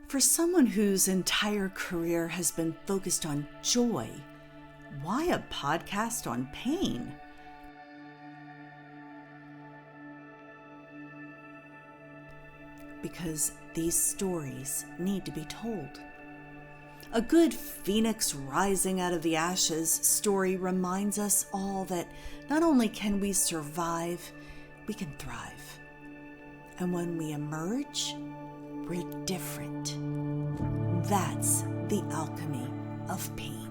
For someone whose entire career has been focused on joy, why a podcast on pain? Because these stories need to be told. A good phoenix rising out of the ashes story reminds us all that not only can we survive, we can thrive. And when we emerge, we're different. That's the alchemy of pain.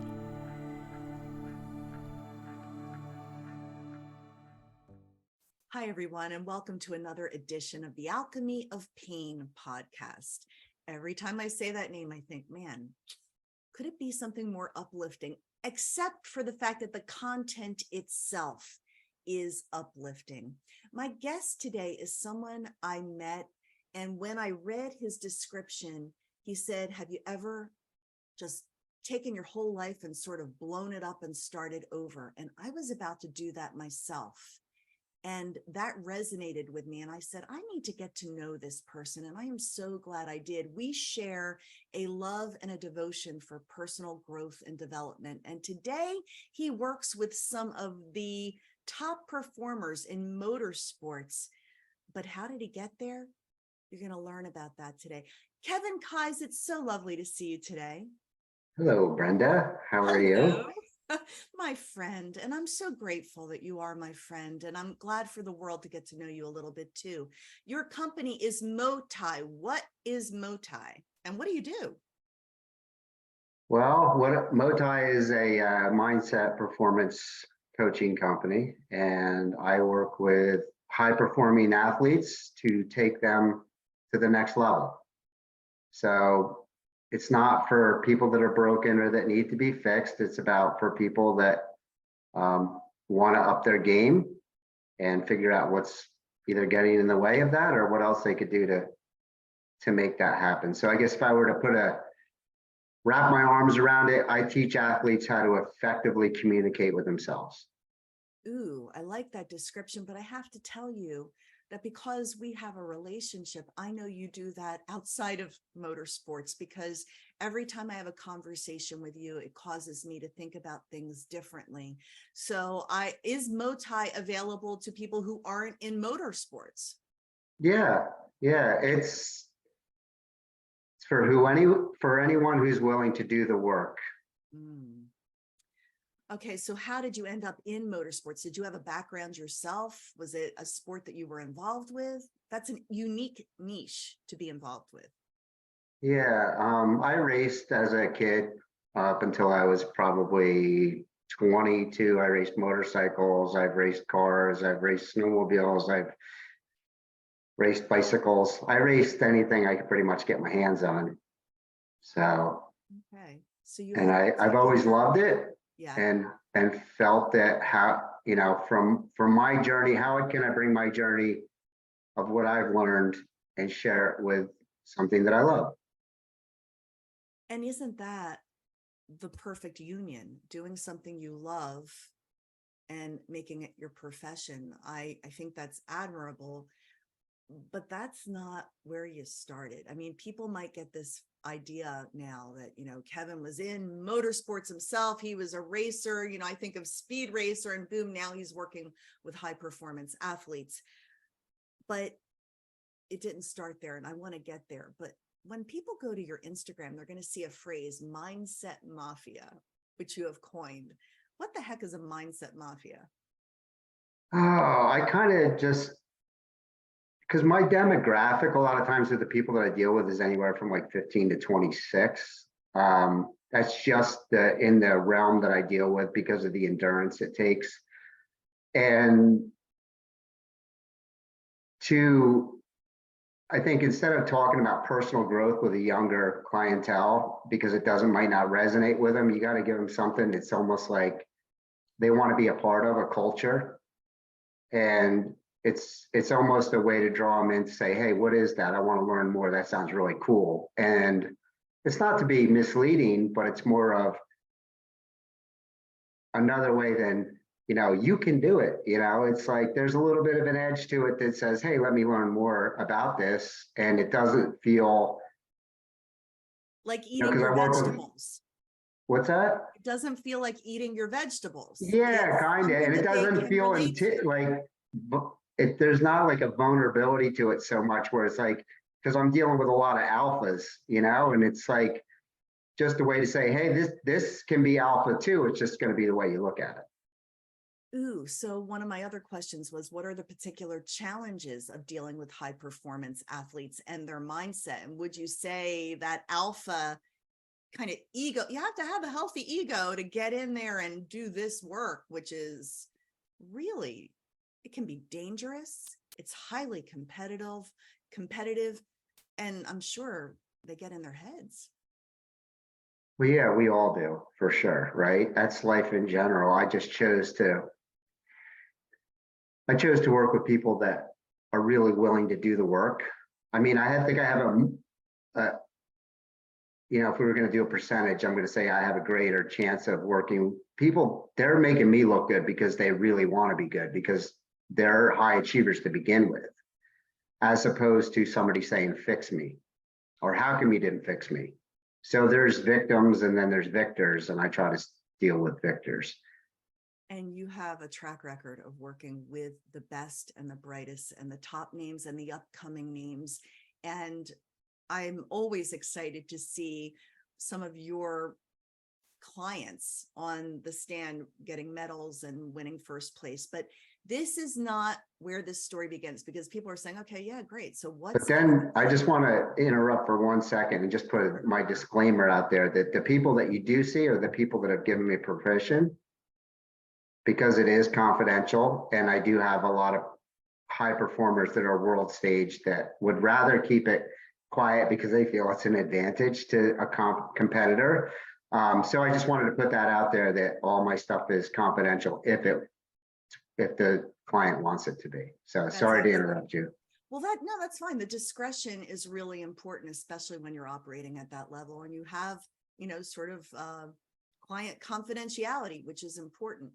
Hi, everyone, and welcome to another edition of the Alchemy of Pain podcast. Every time I say that name, I think, man, could it be something more uplifting? Except for the fact that the content itself is uplifting. My guest today is someone I met, and when I read his description, he said, have you ever just taken your whole life and sort of blown it up and started over? And I was about to do that myself. And that resonated with me. And I said, I need to get to know this person. And I am so glad I did. We share a love and a devotion for personal growth and development. And today he works with some of the top performers in motorsports. But how did he get there? You're going to learn about that today. Kevin Keyes, it's so lovely to see you today. Hello, Brenda. How are Hello. you? My friend, and I'm so grateful that you are my friend, and I'm glad for the world to get to know you a little bit too. Your company is Motai. What is Motai, and what do you do? Well, Motai is a mindset performance coaching company, and I work with high-performing athletes to take them to the next level. So it's not for people that are broken or that need to be fixed. It's about for people that want to up their game and figure out what's either getting in the way of that or what else they could do to make that happen. So I guess if I were to wrap my arms around it, I teach athletes how to effectively communicate with themselves. Ooh, I like that description, but I have to tell you that because we have a relationship, I know you do that outside of motorsports, because every time I have a conversation with you, it causes me to think about things differently. So is Motai available to people who aren't in motorsports? Yeah, it's for anyone who's willing to do the work. Okay, so how did you end up in motorsports? Did you have a background yourself? Was it a sport that you were involved with? That's a unique niche to be involved with. Yeah, I raced as a kid up until I was probably 22. I raced motorcycles, I've raced cars, I've raced snowmobiles, I've raced bicycles. I raced anything I could pretty much get my hands on. So, okay, so you and I've always loved it. Yeah. And felt that from my journey, how can I bring my journey of what I've learned and share it with something that I love? And isn't that the perfect union, doing something you love and making it your profession? I think that's admirable, but that's not where you started. I mean, people might get this idea now that, Kevin was in motorsports himself. He was a racer. I think of Speed Racer, and boom, now he's working with high performance athletes. But it didn't start there, and I want to get there. But when people go to your Instagram, they're going to see a phrase, mindset mafia, which you have coined. What the heck is a mindset mafia? Oh, I kind of just, because my demographic a lot of times with the people that I deal with is anywhere from like 15 to 26. That's just in the realm that I deal with because of the endurance it takes. And I think instead of talking about personal growth with a younger clientele, because it might not resonate with them, you got to give them something. It's almost like they want to be a part of a culture. And it's almost a way to draw them in to say, hey, what is that? I want to learn more. That sounds really cool. And it's not to be misleading, but it's more of another way than, you can do it. It's like there's a little bit of an edge to it that says, hey, let me learn more about this. And it doesn't feel Like You know, eating because I your work with, vegetables. what's that? It doesn't feel like eating your vegetables. Yeah, It's kind of. something And it that they doesn't can feel relate to. there's not like a vulnerability to it so much where it's like, because I'm dealing with a lot of alphas, you know, and it's like just a way to say, hey, this can be alpha too. It's just going to be the way you look at it. Ooh, so one of my other questions was, what are the particular challenges of dealing with high performance athletes and their mindset? And would you say that alpha kind of ego, you have to have a healthy ego to get in there and do this work, which is really, it can be dangerous. It's highly competitive, and I'm sure they get in their heads. Well, yeah, we all do for sure, right? That's life in general. I chose to work with people that are really willing to do the work. I mean, think I have a you know, if we were going to do a percentage, I'm going to say I have a greater chance of working people. They're making me look good because they really want to be good because they're high achievers to begin with, as opposed to somebody saying, fix me, or how come you didn't fix me? So there's victims and then there's victors, and I try to deal with victors. And you have a track record of working with the best and the brightest and the top names and the upcoming names. And I'm always excited to see some of your clients on the stand getting medals and winning first place. But this is not where this story begins, because people are saying, okay, yeah, great. So what's But then I just want to interrupt for 1 second and just put my disclaimer out there that the people that you do see are the people that have given me permission, because it is confidential. And I do have a lot of high performers that are world stage that would rather keep it quiet because they feel it's an advantage to a competitor. So I just wanted to put that out there that all my stuff is confidential if the client wants it to be. So sorry to interrupt you. Well, that's fine. The discretion is really important, especially when you're operating at that level and you have, sort of client confidentiality, which is important.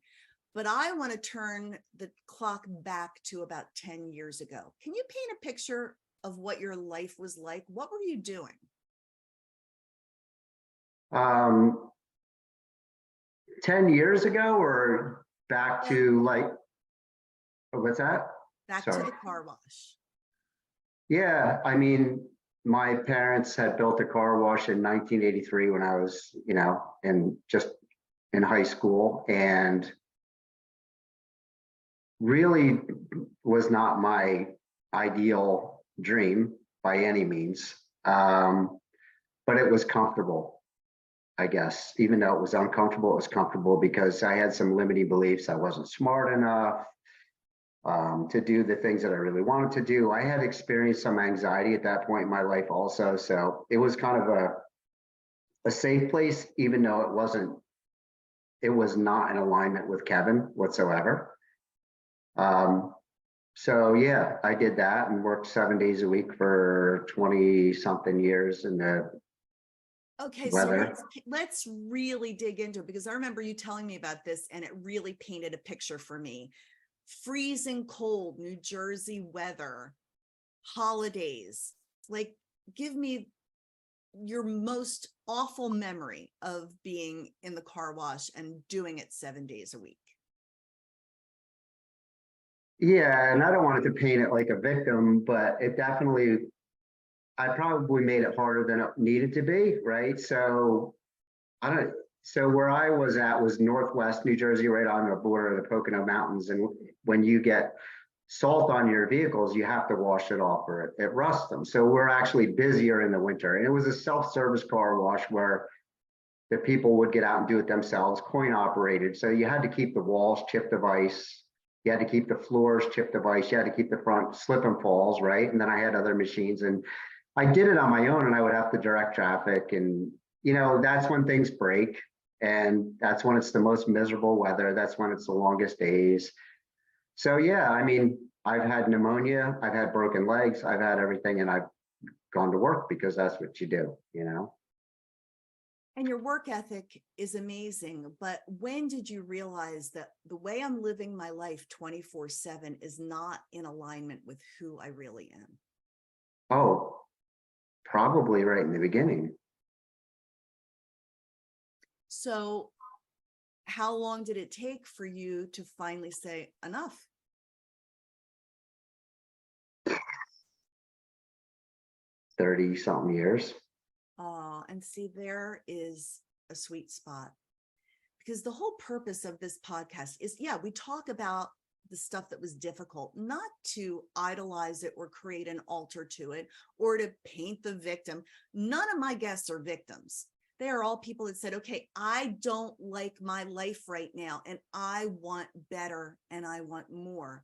But I want to turn the clock back to about 10 years ago. Can you paint a picture of what your life was like? What were you doing? 10 years ago or back to what's that? Back Sorry. to the car wash. Yeah, I mean, my parents had built a car wash in 1983 when I was, in high school, and really was not my ideal dream by any means. But it was comfortable, I guess. Even though it was uncomfortable, it was comfortable because I had some limiting beliefs. I wasn't smart enough to do the things that I really wanted to do. I had experienced some anxiety at that point in my life also. So it was kind of a safe place, even though it was not in alignment with Kevin whatsoever. So yeah, I did that and worked 7 days a week for 20 something years in the Okay, weather. so let's really dig into it, because I remember you telling me about this and it really painted a picture for me. Freezing cold New Jersey weather, holidays. Like, give me your most awful memory of being in the car wash and doing it 7 days a week. Yeah, and I don't want it to paint it like a victim, but I probably made it harder than it needed to be, right? So where I was at was Northwest New Jersey, right on the border of the Pocono Mountains. And when you get salt on your vehicles, you have to wash it off or it rusts them. So we're actually busier in the winter. And it was a self-service car wash where the people would get out and do it themselves, coin operated. So you had to keep the walls chipped of ice. You had to keep the floors chipped of ice. You had to keep the front slip and falls, right? And then I had other machines, and I did it on my own, and I would have to direct traffic. And, that's when things break. And that's when it's the most miserable weather. That's when it's the longest days. So, yeah, I mean, I've had pneumonia, I've had broken legs, I've had everything, and I've gone to work because that's what you do, And your work ethic is amazing. But when did you realize that the way I'm living my life 24/7 is not in alignment with who I really am? Oh, probably right in the beginning. So how long did it take for you to finally say enough? 30 something years. And see, there is a sweet spot, because the whole purpose of this podcast is, yeah, we talk about the stuff that was difficult, not to idolize it or create an altar to it or to paint the victim. None of my guests are victims. They are all people that said, okay, I don't like my life right now, and I want better and I want more.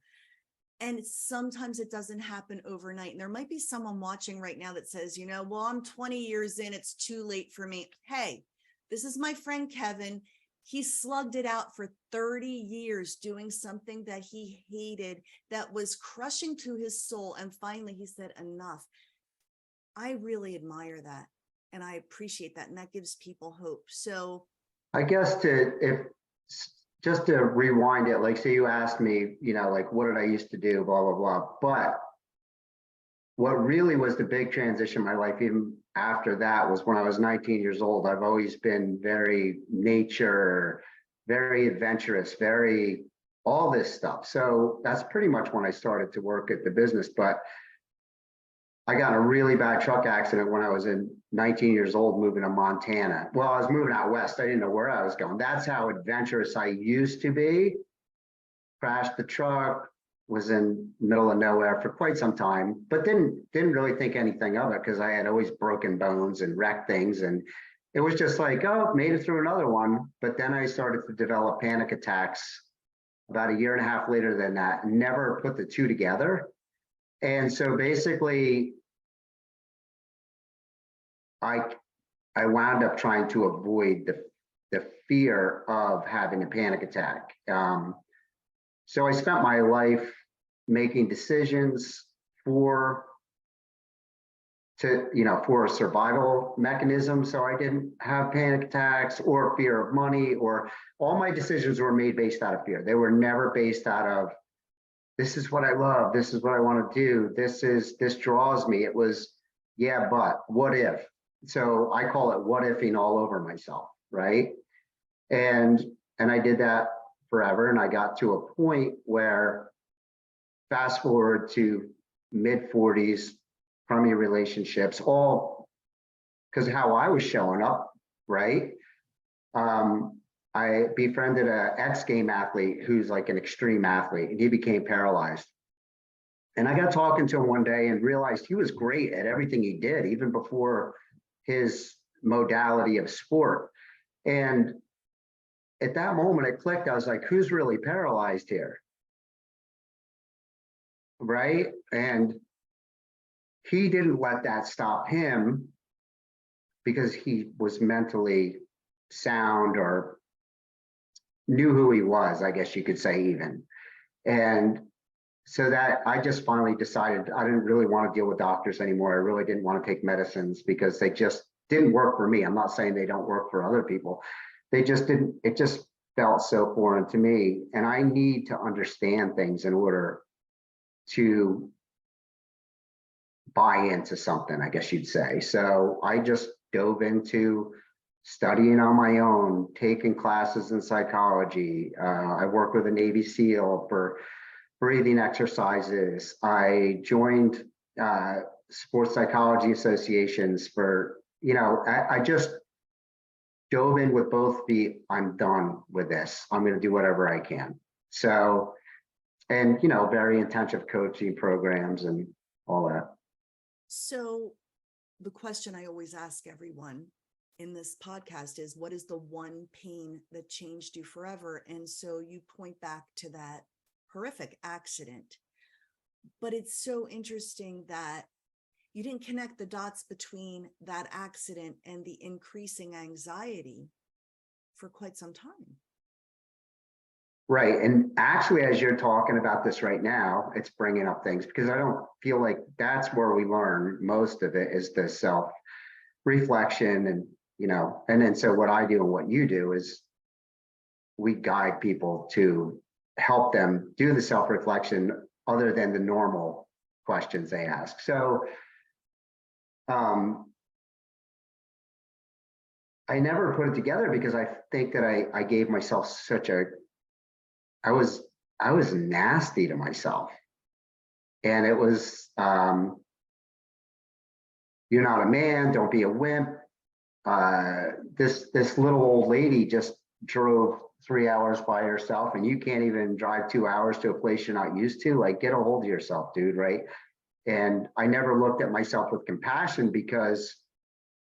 And sometimes it doesn't happen overnight. And there might be someone watching right now that says, well, I'm 20 years in, it's too late for me. Hey, this is my friend Kevin. He slugged it out for 30 years doing something that he hated, that was crushing to his soul. And finally he said, enough. I really admire that. And I appreciate that. And that gives people hope. So I guess just to rewind it, like, say you asked me, like, what did I used to do, blah, blah, blah. But what really was the big transition in my life, even after that, was when I was 19 years old. I've always been very nature, very adventurous, very all this stuff. So that's pretty much when I started to work at the business. But I got in a really bad truck accident when I was 19 years old, moving to Montana. Well, I was moving out west. I didn't know where I was going. That's how adventurous I used to be. Crashed the truck, was in the middle of nowhere for quite some time, but didn't really think anything of it, because I had always broken bones and wrecked things. And it was just like, oh, made it through another one. But then I started to develop panic attacks about a year and a half later than that, never put the two together. And so basically, I wound up trying to avoid the fear of having a panic attack. So I spent my life making decisions for a survival mechanism, so I didn't have panic attacks or fear of money, or all my decisions were made based out of fear. They were never based out of, this is what I love, this is what I want to do, this draws me. It was, yeah, but what if? So I call it what ifing all over myself, right? And I did that forever. And I got to a point where, fast forward to mid 40s, crummy relationships, all because of how I was showing up, right? I befriended an ex-game athlete who's like an extreme athlete, and he became paralyzed. And I got talking to him one day and realized he was great at everything he did, even before his modality of sport. And at that moment, it clicked. I was like, who's really paralyzed here? Right? And he didn't let that stop him, because he was mentally sound, or knew who he was, I guess you could say, even. And so that I just finally decided I didn't really want to deal with doctors anymore. I really didn't want to take medicines, because they just didn't work for me. I'm not saying they don't work for other people. They just didn't, it just felt so foreign to me. And I need to understand things in order to buy into something, I guess you'd say. So I just dove into studying on my own, taking classes in psychology. I work with a Navy SEAL for breathing exercises. I joined sports psychology associations for, I just dove in with both feet. I'm done with this. I'm going to do whatever I can. So, and, very intensive coaching programs and all that. So the question I always ask everyone in this podcast is, what is the one pain that changed you forever? And so you point back to that horrific accident. But it's so interesting that you didn't connect the dots between that accident and the increasing anxiety for quite some time. Right. And actually, as you're talking about this right now, it's bringing up things, because I don't feel like that's where we learn most of it, is the self reflection. And, and then so what I do and what you do is we guide people to help them do the self reflection other than the normal questions they ask. So, I never put it together because I think that I gave myself I was nasty to myself. And it was, you're not a man, don't be a wimp. This little old lady just drove 3 hours by herself, and you can't even drive 2 hours to a place you're not used to. Like, get a hold of yourself, dude, right? And I never looked at myself with compassion because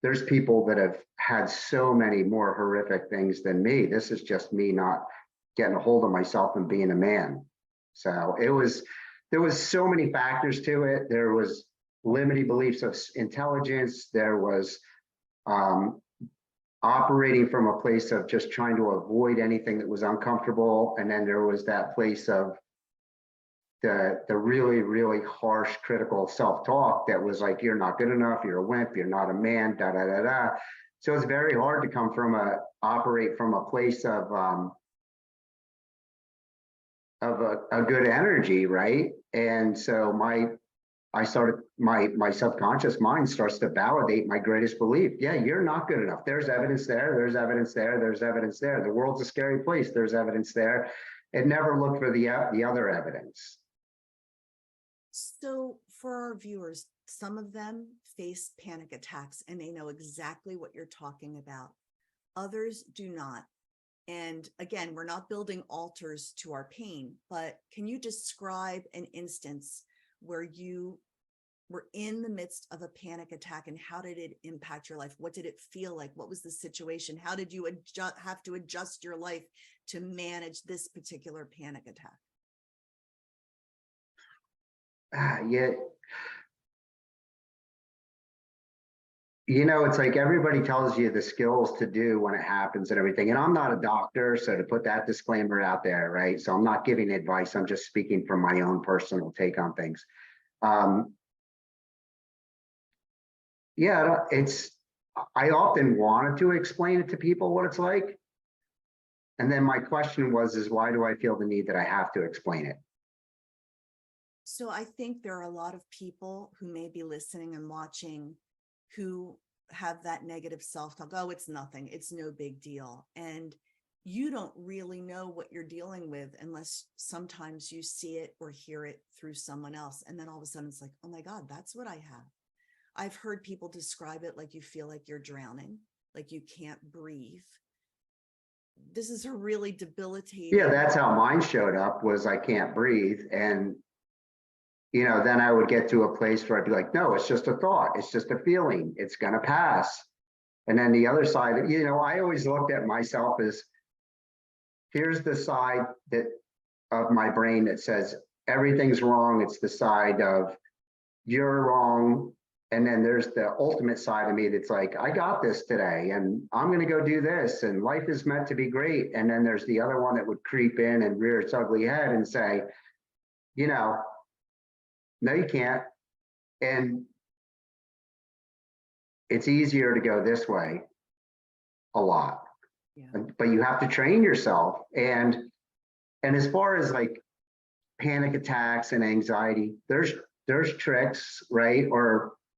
there's people that have had so many more horrific things than me. This is just me not getting a hold of myself and being a man. So there was so many factors to it. There was limiting beliefs of intelligence. There was operating from a place of just trying to avoid anything that was uncomfortable. And then there was that place of the really, really harsh, critical self-talk that was like, you're not good enough, you're a wimp, you're not a man, da da da da. So it's very hard to come from operate from a place of a good energy, right? And so my subconscious mind starts to validate my greatest belief. Yeah, you're not good enough. There's evidence there, there's evidence there, there's evidence there. The world's a scary place, there's evidence there. It never looked for the other evidence. So for our viewers, some of them face panic attacks and they know exactly what you're talking about. Others do not. And again, we're not building altars to our pain, but can you describe an instance where you were in the midst of a panic attack, and how did it impact your life? What did it feel like? What was the situation? How did you have to adjust your life to manage this particular panic attack? Yeah, you know, it's like everybody tells you the skills to do when it happens and everything. And I'm not a doctor, so to put that disclaimer out there, right? So I'm not giving advice. I'm just speaking from my own personal take on things. Yeah, I often wanted to explain it to people what it's like. And then my question is why do I feel the need that I have to explain it? So I think there are a lot of people who may be listening and watching who have that negative self-talk. Oh, it's nothing. It's no big deal. And you don't really know what you're dealing with unless sometimes you see it or hear it through someone else. And then all of a sudden it's like, oh my God, that's what I have. I've heard people describe it like you feel like you're drowning, like you can't breathe. This is a really debilitating. Yeah, that's how mine showed up, was I can't breathe. And you know, then I would get to a place where I'd be like, no, it's just a thought. It's just a feeling. It's going to pass. And then the other side, you know, I always looked at myself as, here's the side of my brain that says everything's wrong. It's the side of you're wrong. And then there's the ultimate side of me that's like, I got this today and I'm going to go do this. And life is meant to be great. And then there's the other one that would creep in and rear its ugly head and say, you know, no, you can't. And it's easier to go this way a lot. Yeah. But you have to train yourself. And as far as like panic attacks and anxiety, there's tricks, right?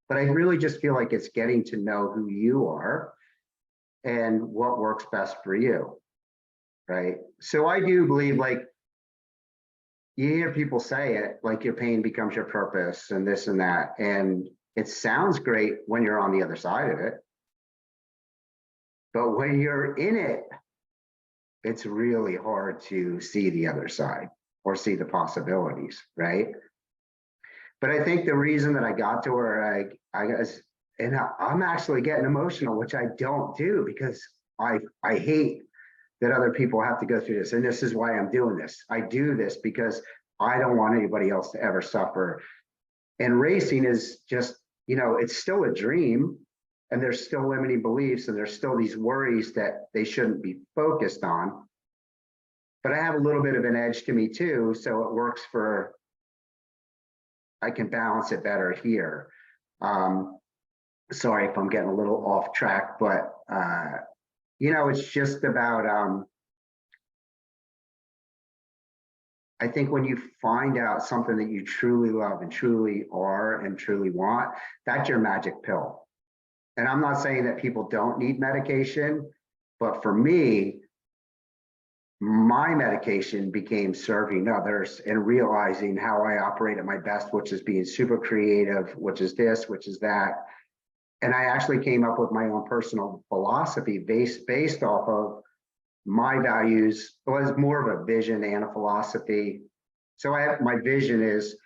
But I really just feel like it's getting to know who you are and what works best for you, right? So I do believe, like, you hear people say it, like your pain becomes your purpose and this and that. And it sounds great when you're on the other side of it. But when you're in it, it's really hard to see the other side or see the possibilities, right? But I think the reason that I got to where I guess, and I'm actually getting emotional, which I don't do because I hate that other people have to go through this. And this is why I'm doing this. I do this because I don't want anybody else to ever suffer. And racing is just, you know, it's still a dream, and there's still limiting beliefs, and there's still these worries that they shouldn't be focused on. But I have a little bit of an edge to me too. So it works for, I can balance it better here. Sorry if I'm getting a little off track, but you know, it's just about, I think when you find out something that you truly love and truly are and truly want, that's your magic pill. And I'm not saying that people don't need medication, but for me, my medication became serving others and realizing how I operate at my best, which is being super creative, which is this, which is that. And I actually came up with my own personal philosophy based off of my values. It was more of a vision and a philosophy. So my vision is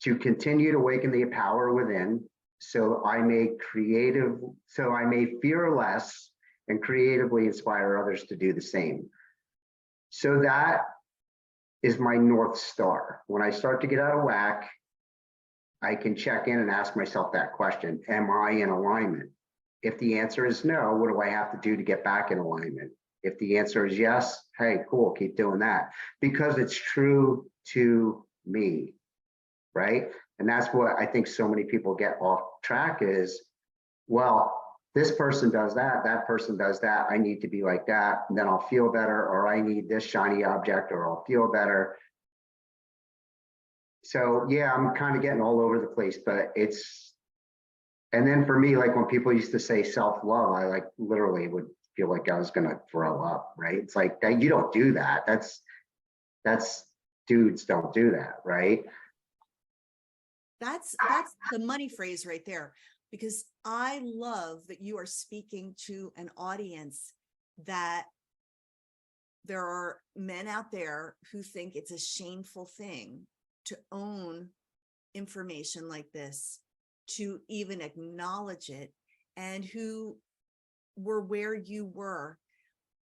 to continue to awaken the power within, so I may fear less and creatively inspire others to do the same. So that is my North Star. When I start to get out of whack, I can check in and ask myself that question: am I in alignment? If the answer is no, what do I have to do to get back in alignment? If the answer is yes, hey, cool, keep doing that, because it's true to me, right? And that's what I think so many people get off track is, well, this person does that, that person does that, I need to be like that, and then I'll feel better, or I need this shiny object, or I'll feel better. So yeah, I'm kind of getting all over the place, but it's, and then for me, like when people used to say self-love, I like literally would feel like I was gonna throw up, right? It's like, that you don't do that. That's dudes don't do that, right? That's the money phrase right there, because I love that you are speaking to an audience that there are men out there who think it's a shameful thing to own information like this, to even acknowledge it, and who were where you were.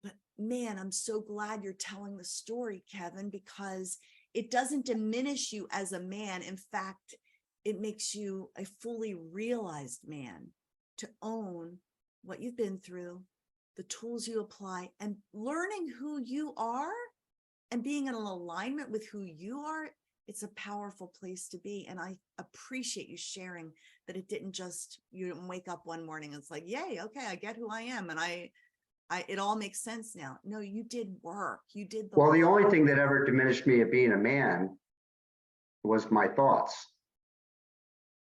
But man, I'm so glad you're telling the story, Kevin, because it doesn't diminish you as a man. In fact, it makes you a fully realized man, to own what you've been through, the tools you apply, and learning who you are and being in an alignment with who you are. It's a powerful place to be. And I appreciate you sharing that it didn't just, you didn't wake up one morning and it's like, yay, okay, I get who I am. And it all makes sense now. No, you did work. You did the Well, the work. only thing that ever diminished me of being a man was my thoughts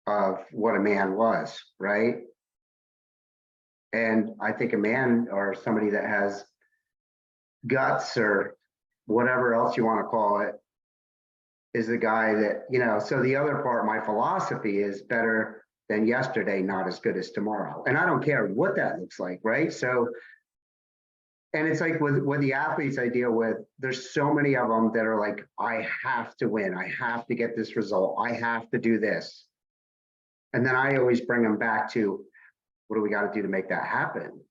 of what a man was, right? And I think a man, or somebody that has guts or whatever else you want to call it, is the guy that, you know, so the other part, my philosophy is better than yesterday, not as good as tomorrow. And I don't care what that looks like, right? So, and it's like with the athletes I deal with, there's so many of them that are like, I have to win. I have to get this result. I have to do this. And then I always bring them back to, what do we got to do to make that happen?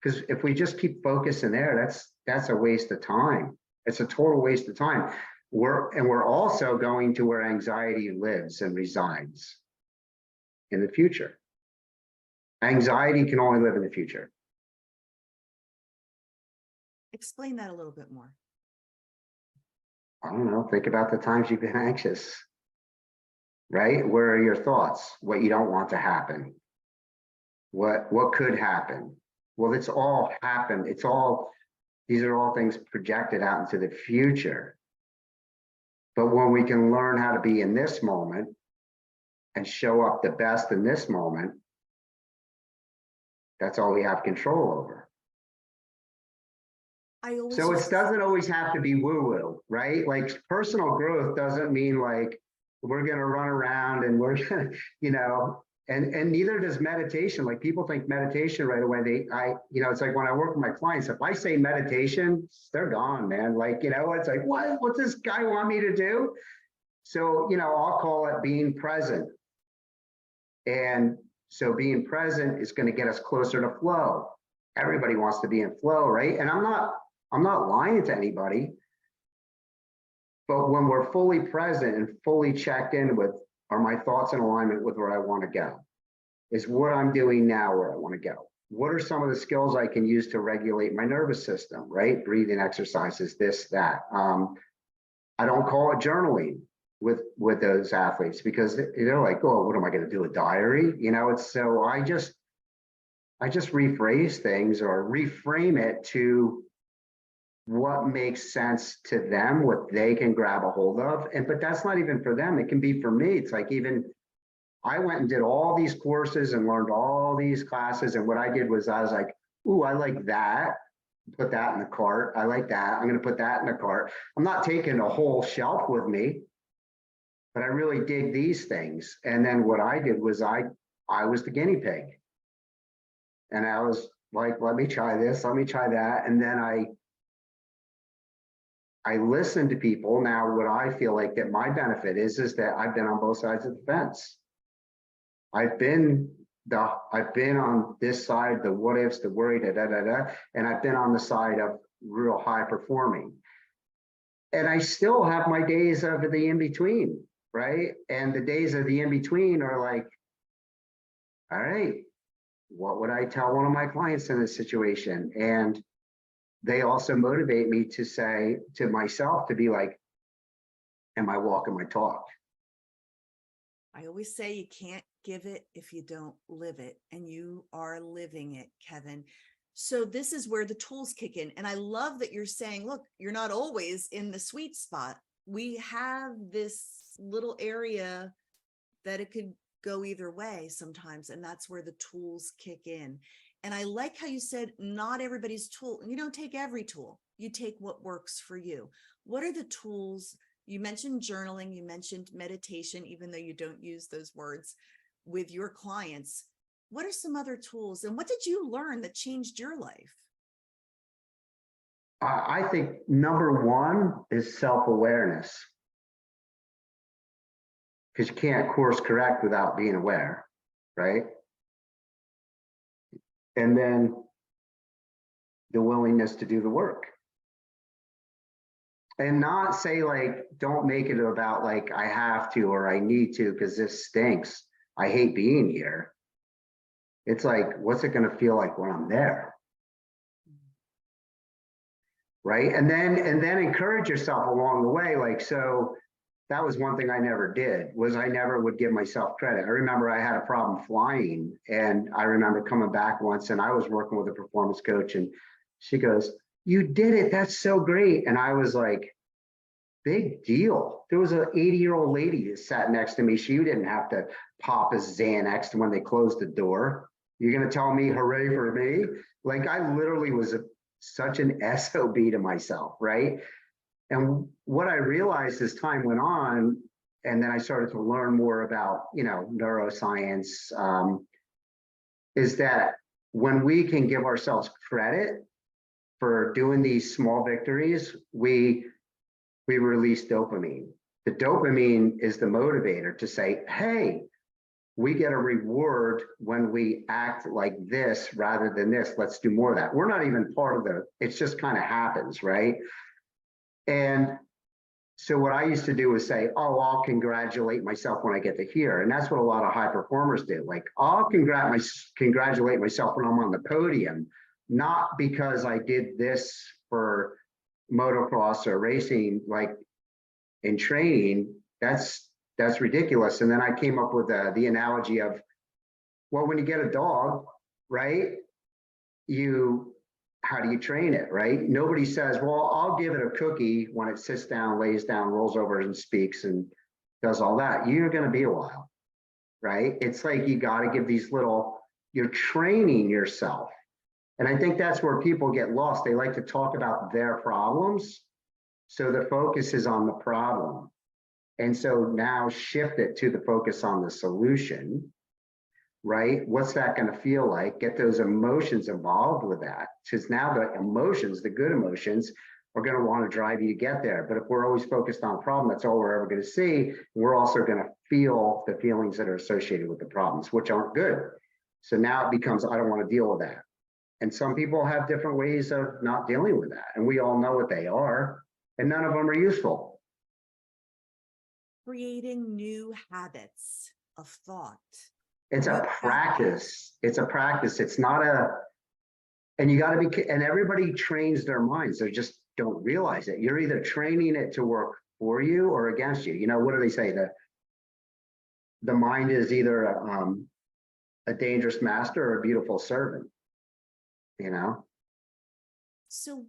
Because if we just keep focusing there, that's a waste of time. It's a total waste of time. We're also going to where anxiety lives and resides in the future. Anxiety can only live in the future. Explain that a little bit more. I don't know. Think about the times you've been anxious, right? Where are your thoughts? What you don't want to happen? What could happen? Well, it's all happened. These are all things projected out into the future. But when we can learn how to be in this moment and show up the best in this moment, that's all we have control over. So it doesn't always have to be woo-woo, right? Like personal growth doesn't mean like we're going to run around and we're going to, you know, and neither does meditation. Like people think meditation right away. You know, it's like when I work with my clients, if I say meditation, they're gone, man. Like, you know, it's like, what's this guy want me to do? So, you know, I'll call it being present. And so being present is going to get us closer to flow. Everybody wants to be in flow, right? And I'm not lying to anybody, but when we're fully present and fully checked in with, are my thoughts in alignment with where I want to go? Is what I'm doing now where I want to go? What are some of the skills I can use to regulate my nervous system, right? Breathing exercises, this, that. I don't call it journaling with those athletes because they're like, oh, what am I going to do? A diary? You know, it's so I just rephrase things or reframe it to what makes sense to them, what they can grab a hold of. But that's not even for them. It can be for me. It's like even I went and did all these courses and learned all these classes. And what I did was I was like, ooh, I like that. Put that in the cart. I like that. I'm going to put that in the cart. I'm not taking a whole shelf with me, but I really dig these things. And then what I did was I was the guinea pig. And I was like, let me try this, let me try that. And then I listened to people. Now, what I feel like that my benefit is that I've been on both sides of the fence. I've been on this side, the what ifs, the worry, and I've been on the side of real high performing. And I still have my days of the in between, right? And the days of the in between are like, all right, what would I tell one of my clients in this situation? And they also motivate me to say to myself to be like, am I walking my talk? I always say you can't give it if you don't live it, and you are living it, Kevin. So this is where the tools kick in. And I love that you're saying, look, you're not always in the sweet spot. We have this little area that it could go either way sometimes. And that's where the tools kick in. And I like how you said, not everybody's tool. You don't take every tool. You take what works for you. What are the tools? You mentioned journaling, you mentioned meditation, even though you don't use those words with your clients. What are some other tools, and what did you learn that changed your life? I think number one is self-awareness, because you can't course correct without being aware, right? And then the willingness to do the work. And not say like, don't make it about like, I have to or I need to because this stinks. I hate being here. It's like, what's it going to feel like when I'm there? Right. And then encourage yourself along the way. Like, so that was one thing I never did, was I never would give myself credit. I remember I had a problem flying, and I remember coming back once and I was working with a performance coach, and she goes, you did it. That's so great. And I was like, big deal. There was an 80-year-old lady that sat next to me. She didn't have to pop a Xanax when they closed the door. You're going to tell me hooray for me? Like, I literally was such an SOB to myself, right? And what I realized as time went on, and then I started to learn more about, neuroscience, is that when we can give ourselves credit for doing these small victories, we release dopamine. The dopamine is the motivator to say, hey, we get a reward when we act like this rather than this. Let's do more of that. We're not even part of it just kind of happens, right? And so what I used to do was say, oh, I'll congratulate myself when I get to here. And that's what a lot of high performers do. Like, I'll congratulate myself when I'm on the podium, not because I did this for motocross or racing, like in training. That's ridiculous. And then I came up with the analogy of, well, when you get a dog, right, how do you train it, right? Nobody says, well, I'll give it a cookie when it sits down, lays down, rolls over and speaks and does all that. You're going to be a while, right? It's like, you got to give these you're training yourself. And I think that's where people get lost. They like to talk about their problems. So the focus is on the problem. And so now shift it to the focus on the solution, right? What's that going to feel like? Get those emotions involved with that. Because now the emotions, the good emotions, are going to want to drive you to get there. But if we're always focused on a problem, that's all we're ever going to see. We're also going to feel the feelings that are associated with the problems, which aren't good. So now it becomes, I don't want to deal with that. And some people have different ways of not dealing with that. And we all know what they are, and none of them are useful. Creating new habits of thought. It's a practice. It's a practice. It's not and you got to be, and everybody trains their minds. They just don't realize it. You're either training it to work for you or against you. What do they say? The mind is either a dangerous master or a beautiful servant, So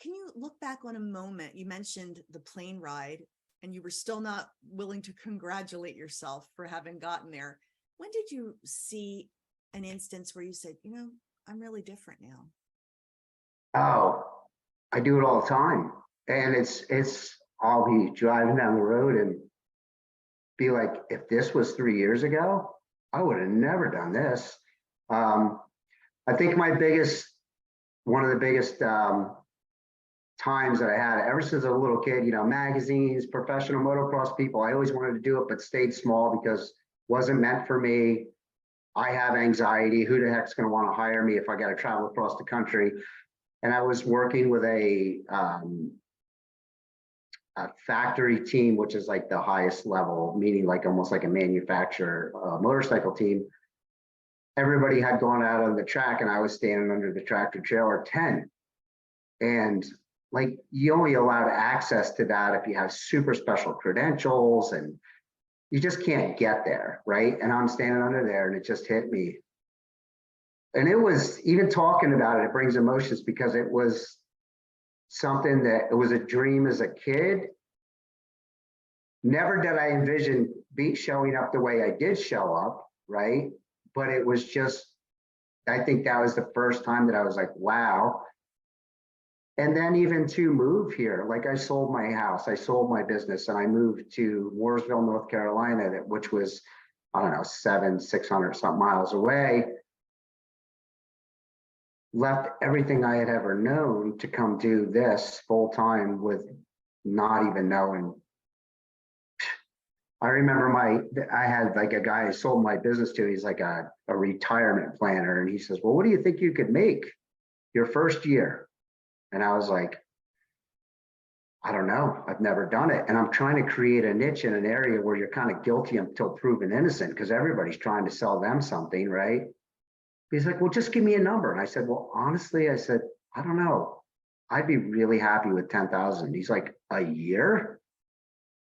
can you look back on a moment? You mentioned the plane ride and you were still not willing to congratulate yourself for having gotten there. When did you see an instance where you said, I'm really different now? Oh, I do it all the time. And I'll be driving down the road and be like, if this was 3 years ago, I would have never done this. I think one of the biggest times that I had ever since I was a little kid, magazines, professional motocross people, I always wanted to do it, but stayed small because it wasn't meant for me. I have anxiety. Who the heck's going to want to hire me if I got to travel across the country? And I was working with a factory team, which is like the highest level, meaning like almost like a manufacturer motorcycle team. Everybody had gone out on the track and I was standing under the tractor trailer tent. And like, you only allowed access to that if you have super special credentials, and you just can't get there, right? And I'm standing under there and it just hit me. And it was, even talking about it, it brings emotions because it was something that, it was a dream as a kid. Never did I envision showing up the way I did show up, right? But it was just, I think that was the first time that I was like, wow. And then even to move here, like I sold my house, I sold my business, and I moved to Mooresville, North Carolina, which was, I don't know, 600 something miles away. Left everything I had ever known to come do this full time with not even knowing. I remember I had like a guy I sold my business to, he's like a retirement planner. And he says, well, what do you think you could make your first year? And I was like, I don't know. I've never done it. And I'm trying to create a niche in an area where you're kind of guilty until proven innocent, because everybody's trying to sell them something, right? He's like, well, just give me a number. And I said, well, honestly, I don't know. I'd be really happy with 10,000. He's like, a year?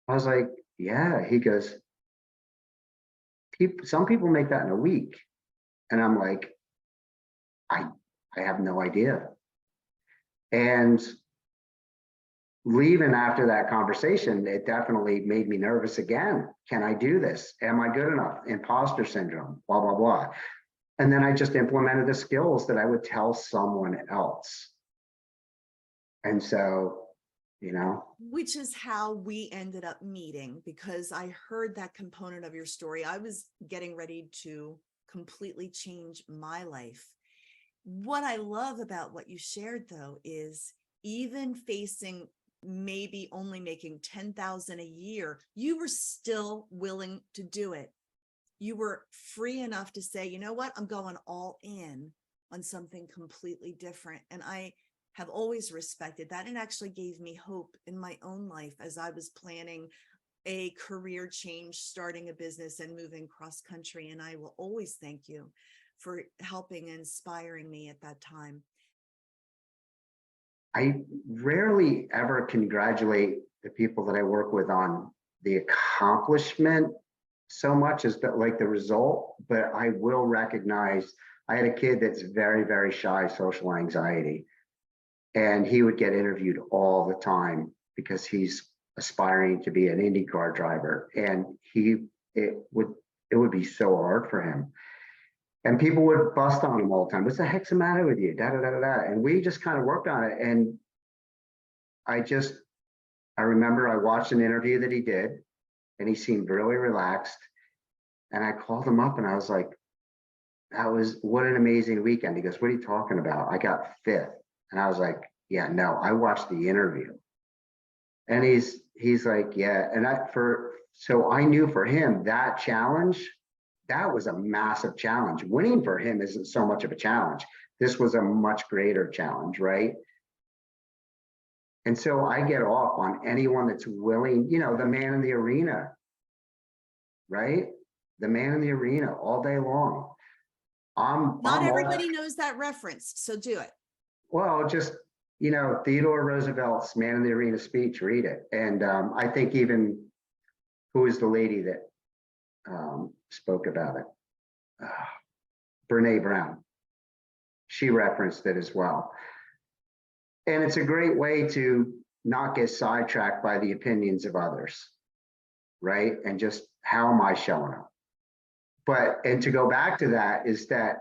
I was like, yeah. He goes, some people make that in a week. And I'm like, I have no idea. And leaving after that conversation, it definitely made me nervous again. Can I do this? Am I good enough? Imposter syndrome, blah, blah, blah. And then I just implemented the skills that I would tell someone else. And so, Which is how we ended up meeting, because I heard that component of your story. I was getting ready to completely change my life. What I love about what you shared, though, is even facing maybe only making 10,000 a year, you were still willing to do it. You were free enough to say, you know what, I'm going all in on something completely different. And I have always respected that, and actually gave me hope in my own life as I was planning a career change, starting a business and moving cross country. And I will always thank you for helping and inspiring me at that time. I rarely ever congratulate the people that I work with on the accomplishment so much as the result, but I will recognize, I had a kid that's very, very shy, social anxiety, and he would get interviewed all the time because he's aspiring to be an IndyCar driver, and it would be so hard for him. And people would bust on him all the time. What's the heck's the matter with you? Da, da, da, da, da. And we just kind of worked on it. And I remember I watched an interview that he did, and he seemed really relaxed. And I called him up and I was like, what an amazing weekend. He goes, what are you talking about? I got fifth. And I was like, yeah, no, I watched the interview. And he's like, yeah. And so I knew for him, that challenge, that was a massive challenge. Winning for him isn't so much of a challenge. This was a much greater challenge, right? And so I get off on anyone that's willing, the man in the arena, right? The man in the arena all day long. Not everybody knows that reference, so do it. Well, just, Theodore Roosevelt's Man in the Arena speech, read it. And I think even, who is the lady that spoke about it? Brene Brown. She referenced it as well. And it's a great way to not get sidetracked by the opinions of others, right? And just how am I showing up? And to go back to that is that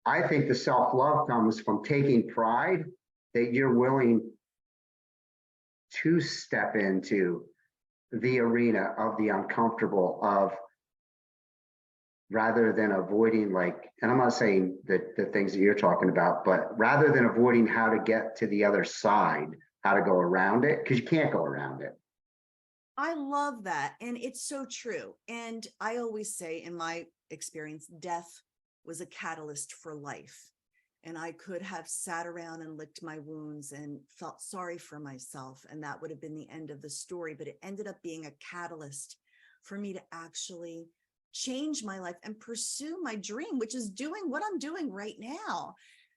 I think the self-love comes from taking pride that you're willing to step into the arena of the uncomfortable, of rather than avoiding, like, and I'm not saying that the things that you're talking about, but rather than avoiding how to get to the other side, how to go around it, because you can't go around it. I love that. And it's so true. And I always say, in my experience, death was a catalyst for life. And I could have sat around and licked my wounds and felt sorry for myself, and that would have been the end of the story. But it ended up being a catalyst for me to actually change my life and pursue my dream, which is doing what I'm doing right now.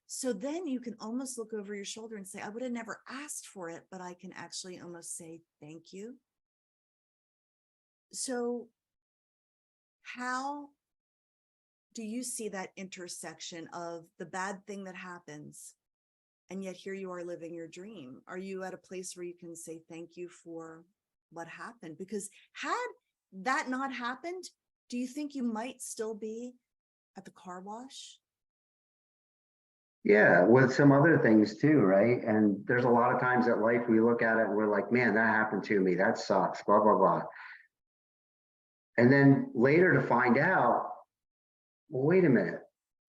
So then you can almost look over your shoulder and say, I would have never asked for it, but I can actually almost say, thank you. So how do you see that intersection of the bad thing that happens, and yet here you are living your dream? Are you at a place where you can say thank you for what happened? Because had that not happened, do you think you might still be at the car wash? Yeah, with some other things too, right? And there's a lot of times that life we look at it and we're like, man, that happened to me. That sucks, blah, blah, blah. And then later to find out, well, wait a minute,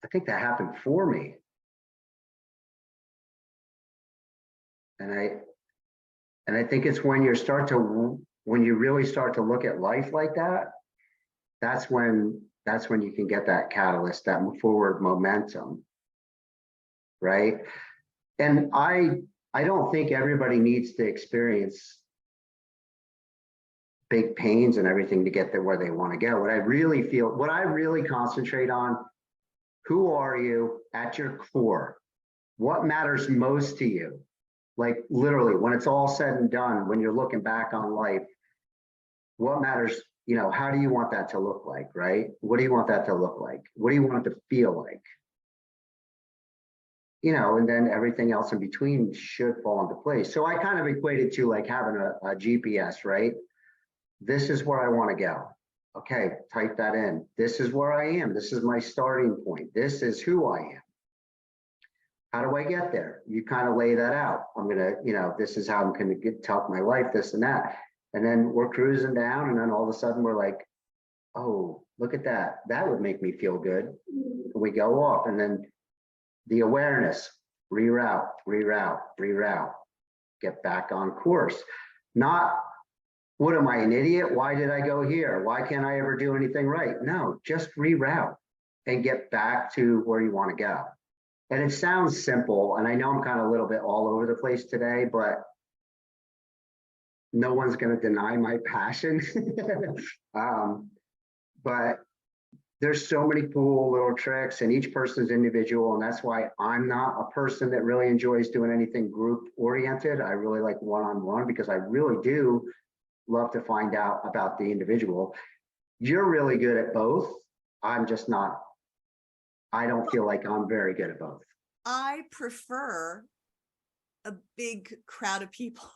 I think that happened for me. And I think it's when you really start to look at life like that, that's when you can get that catalyst, that forward momentum, right? And I don't think everybody needs to experience big pains and everything to get there where they want to go. What I really concentrate on, who are you at your core? What matters most to you? Like literally, when it's all said and done, when you're looking back on life, what matters, how do you want that to look like, right? What do you want that to look like? What do you want it to feel like? And then everything else in between should fall into place. So I kind of equated to like having a GPS, right? This is where I want to go. Okay, type that in. This is where I am. This is my starting point. This is who I am. How do I get there? You kind of lay that out. I'm going to, this is how I'm going to talk my life, this and that. And then we're cruising down, and then all of a sudden we're like, oh, look at that. That would make me feel good. And we go off, and then the awareness, reroute, get back on course. Not, what am I, an idiot? Why did I go here? Why can't I ever do anything right? No, just reroute and get back to where you want to go. And it sounds simple, and I know I'm kind of a little bit all over the place today, but no one's going to deny my passion. But there's so many cool little tricks, and each person's individual, and that's why I'm not a person that really enjoys doing anything group oriented. I really like one-on-one, because I really do love to find out about the individual. You're really good at both. I'm just not. I don't feel like I'm very good at both. I prefer a big crowd of people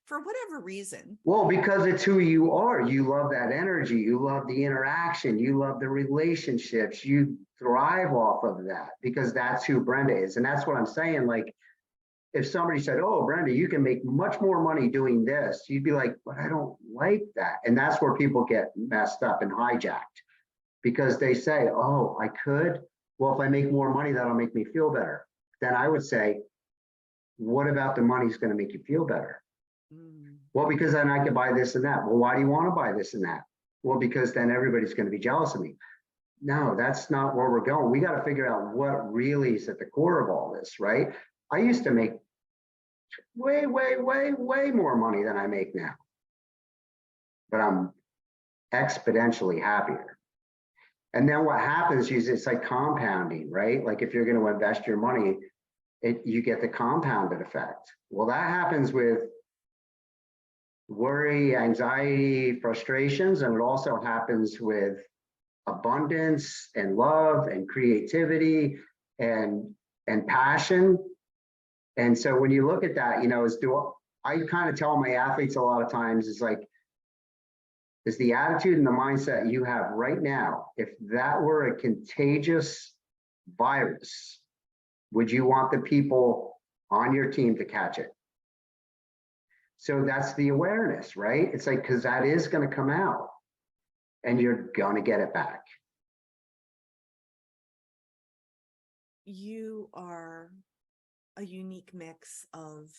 for whatever reason. Well, because it's who you are. You love that energy. You love the interaction. You love the relationships. You thrive off of that, because that's who Brenda is. And that's what I'm saying. Like, if somebody said, oh, Brenda, you can make much more money doing this, you'd be like, but I don't like that. And that's where people get messed up and hijacked, because they say, oh, I could. Well, if I make more money, that'll make me feel better. Then I would say, what about the money's going to make you feel better? Well, because then I could buy this and that. Well, why do you want to buy this and that? Well, because then everybody's going to be jealous of me. No, that's not where we're going. We got to figure out what really is at the core of all this, right? I used to make way more money than I make now, but I'm exponentially happier. And then what happens is it's like compounding, right? Like if you're going to invest your money, you get the compounded effect. Well, that happens with worry, anxiety, frustrations, and it also happens with abundance and love and creativity and passion. And so when you look at that, I kind of tell my athletes a lot of times is like, is the attitude and the mindset you have right now, if that were a contagious virus, would you want the people on your team to catch it? So that's the awareness, right? It's like, because that is going to come out and you're going to get it back. You are a unique mix of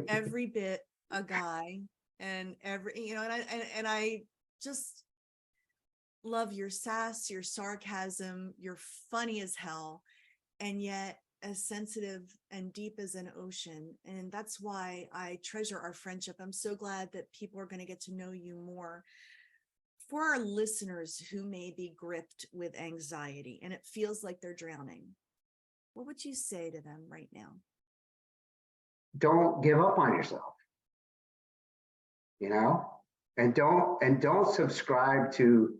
every bit a guy and and I just love your sass, your sarcasm, you're funny as hell, and yet as sensitive and deep as an ocean. And that's why I treasure our friendship. I'm so glad that people are going to get to know you more. For our listeners who may be gripped with anxiety and it feels like they're drowning, what would you say to them right now? Don't give up on yourself, and don't subscribe to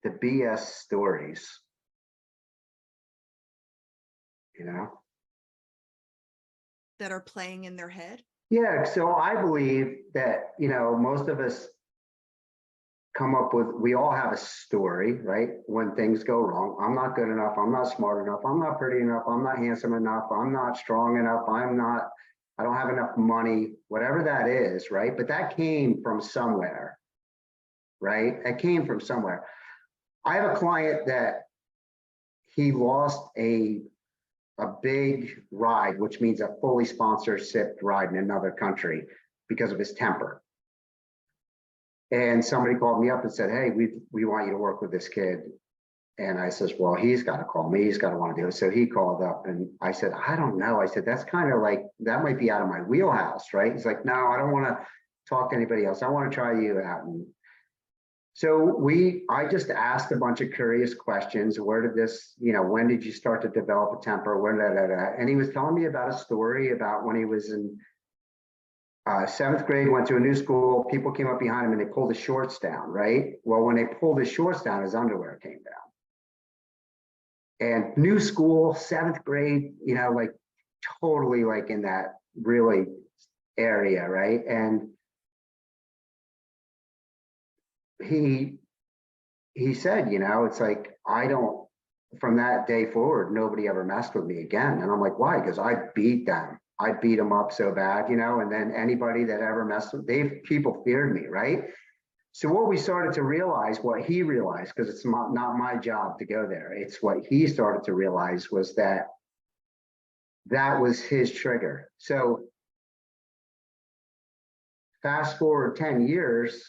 the BS stories, That are playing in their head? Yeah, so I believe that, most of us we all have a story, right? When things go wrong, I'm not good enough, I'm not smart enough, I'm not pretty enough, I'm not handsome enough, I'm not strong enough, I don't have enough money, whatever that is, right? But that came from somewhere, right? It came from somewhere. I have a client that he lost a big ride, which means a fully sponsorship ride in another country because of his temper. And somebody called me up and said, hey, we want you to work with this kid. And I says, well, he's got to call me. He's got to want to do it. So he called up and I said, I don't know. I said, that's kind of like, that might be out of my wheelhouse, right? He's like, no, I don't want to talk to anybody else. I want to try you out. And so I just asked a bunch of curious questions. Where did this, when did you start to develop a temper? And he was telling me about a story about when he was in 7th grade, went to a new school, people came up behind him and they pulled his shorts down, right? Well, when they pulled his shorts down, his underwear came down. And new school, 7th grade, like totally like in that really area, right? And he said, it's like, from that day forward, nobody ever messed with me again. And I'm like, why? Because I beat them. I beat them up so bad, and then anybody that ever messed with, people feared me, right? So what we started to realize, what he realized, because it's not my job to go there, it's what he started to realize was that was his trigger. So fast forward 10 years,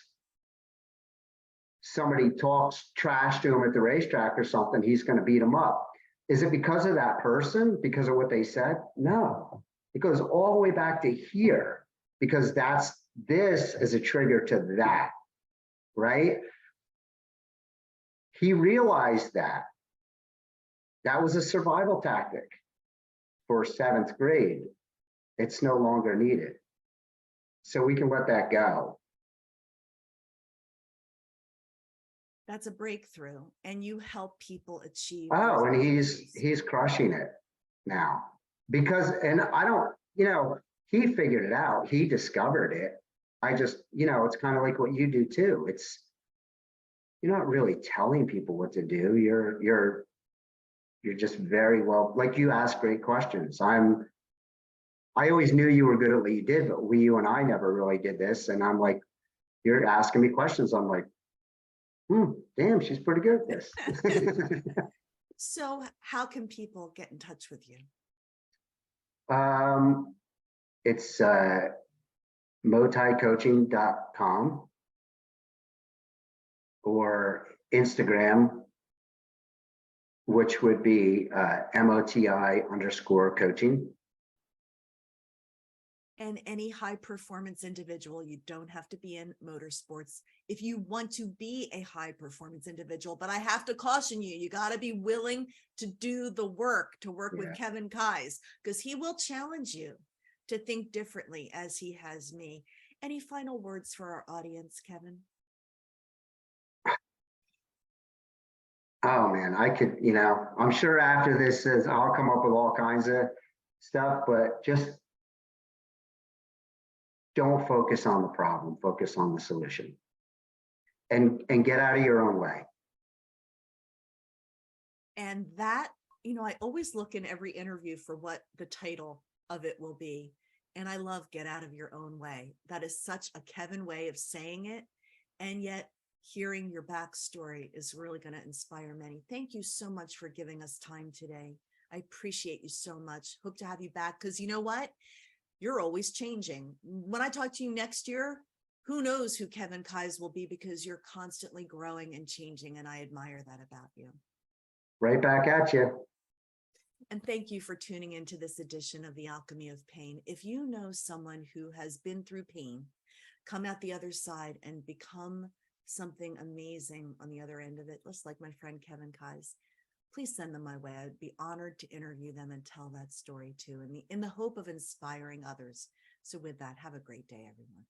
somebody talks trash to him at the racetrack or something, he's going to beat him up. Is it because of that person? Because of what they said? No. It goes all the way back to here, because this is a trigger to that, right? He realized that was a survival tactic for 7th grade. It's no longer needed. So we can let that go. That's a breakthrough, and you help people achieve. Oh, and he's crushing it now. And I don't, he figured it out. He discovered it. I just, it's kind of like what you do too. You're not really telling people what to do. You're just very well, like, you ask great questions. I always knew you were good at what you did, but you and I never really did this. And I'm like, you're asking me questions. I'm like, damn, she's pretty good at this. So how can people get in touch with you? It's motaicoaching.com or Instagram, which would be MOTI_coaching. And any high performance individual, you don't have to be in motorsports if you want to be a high performance individual. But I have to caution you, you got to be willing to do the work, to work with Kevin Kais, because he will challenge you to think differently, as he has me. Any final words for our audience, Kevin? Oh man, I could, I'm sure after this says I'll come up with all kinds of stuff, but just don't focus on the problem, focus on the solution. And get out of your own way. And that, I always look in every interview for what the title of it will be. And I love get out of your own way. That is such a Kevin way of saying it. And yet hearing your backstory is really going to inspire many. Thank you so much for giving us time today. I appreciate you so much. Hope to have you back because you know what? You're always changing. When I talk to you next year, who knows who Kevin Keyes will be because you're constantly growing and changing. And I admire that about you. Right back at you. And thank you for tuning into this edition of The Alchemy of Pain. If you know someone who has been through pain, come out the other side and become something amazing on the other end of it, just like my friend Kevin Keyes, please send them my way. I'd be honored to interview them and tell that story too, in the hope of inspiring others. So with that, have a great day, everyone.